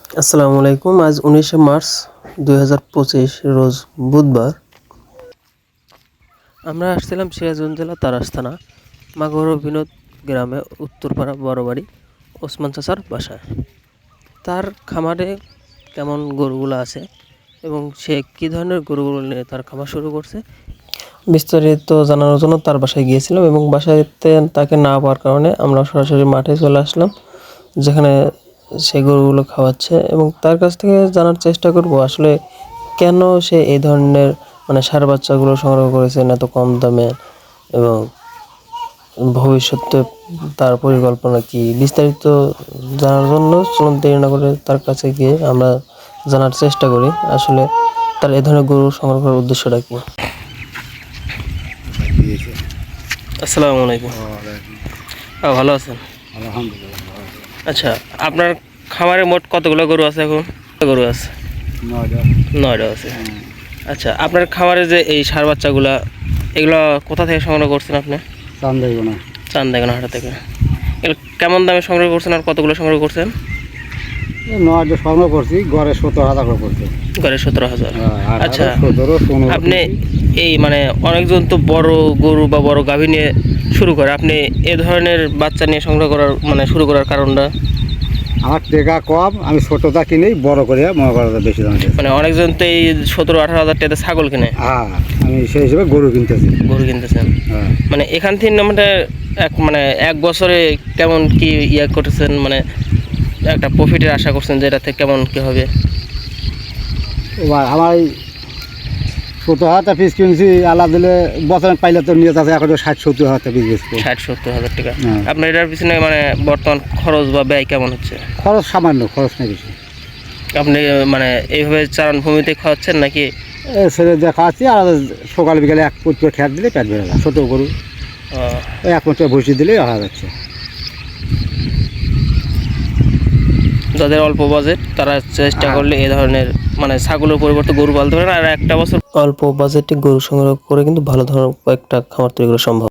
আসসালামু আলাইকুম। আজ 19শে মার্চ 2025 রোজ বুধবার। আমরা আসছিলাম সিরাজগঞ্জ জেলা তারাস থানা মাগর বিনোদ গ্রামে উত্তরপাড়া বড়বাড়ি ওসমান চাচার বাসায়। তার খামারে কেমন গরুগুলো আছে এবং সে কী ধরনের গরুগুলো নিয়ে তার খামার শুরু করছে বিস্তারিত জানানোর জন্য তার বাসায় গিয়েছিলাম এবং বাসায়তে তাকে না পাওয়ার কারণে আমরা সরাসরি মাঠে চলে আসলাম, যেখানে সে গরুগুলো খাওয়াচ্ছে এবং তার কাছ থেকে জানার চেষ্টা করব আসলে কেন সে এই ধরনের ষাঁড় বাচ্চাগুলো সংগ্রহ করেছেন এত কম দামে এবং ভবিষ্যতে তার পরিকল্পনা কি বিস্তারিত জানার জন্য চলুন দেরি না করে তার কাছে গিয়ে আমরা জানার চেষ্টা করি আসলে তার এই ধরনের গরু সংগ্রহ করার উদ্দেশ্যটা কি। আসসালামু আলাইকুম। ভালো আছেন? আলহামদুলিল্লাহ। আচ্ছা, আপনার খামারে মোট কতগুলো গরু আছে? এখন গরু আছে 9টা আছে। আচ্ছা, আপনার খামারে যে এই ষাঁড় বাচ্চাগুলা এগুলো কোথা থেকে সংগ্রহ করছেন আপনি? চান্দাইগোনা হাট থেকে। এগুলো কেমন দামে সংগ্রহ করছেন আর কতগুলো সংগ্রহ করছেন? 9টা সংগ্রহ করছি, গড়ে 17,000 করে পড়ছে। গড়ে 17,000। আচ্ছা, 17, আপনি এই অনেকজন তো বড় গরু বা বড় গাভী নিয়ে শুরু করে, আপনি এ ধরনের বাচ্চা নিয়ে সংগ্রহ করার শুরু করার কারণটা? আমার টাকা কম, আমি ছোটটা কিনেই বড় করে মনে করা বেশি দাম। অনেকজন তো এই 17-18 হাজার টাকাতে ছাগল কিনে। হ্যাঁ, আমি সেই হিসেবে গরু কিনতেছেন। হ্যাঁ, এখান থেকে এক বছরে কেমন কি করতেছেন, একটা প্রফিটের আশা করছেন যে এটাতে কেমন কি হবে? এবার আমার 17,000 পিস কিনছি, আলাদা দিলে বছরে পাইলে তো নিয়ে যাচ্ছে এখন 60-70,000 পিস বেচবো। 60-70,000 টাকা। আপনার এটার পিছনে বর্তমান খরচ বা ব্যয় কেমন হচ্ছে? খরচ সামান্য, খরচ নেই বেশি। আপনি এইভাবে চারণ ভূমিতে খাওয়াচ্ছেন নাকি? ছেলে যা খাওয়াচ্ছি, আর সকাল বিকালে এক পুট করে খেয়ার দিলে পেট ভরে যায়। ছোটো গরু এক পুট ভুসি দিলেই হয়ে যাচ্ছে। যাদের অল্প বাজেট তারা চেষ্টা করলে এই ধরনের ছাগলের পরিবর্তে গরু পালতে পারেন, আর একটা বছর অল্প বাজেটে গরু সংগ্রহ করে কিন্তু ভালো ধরনের কয়েকটা খামার তৈরি করা সম্ভব।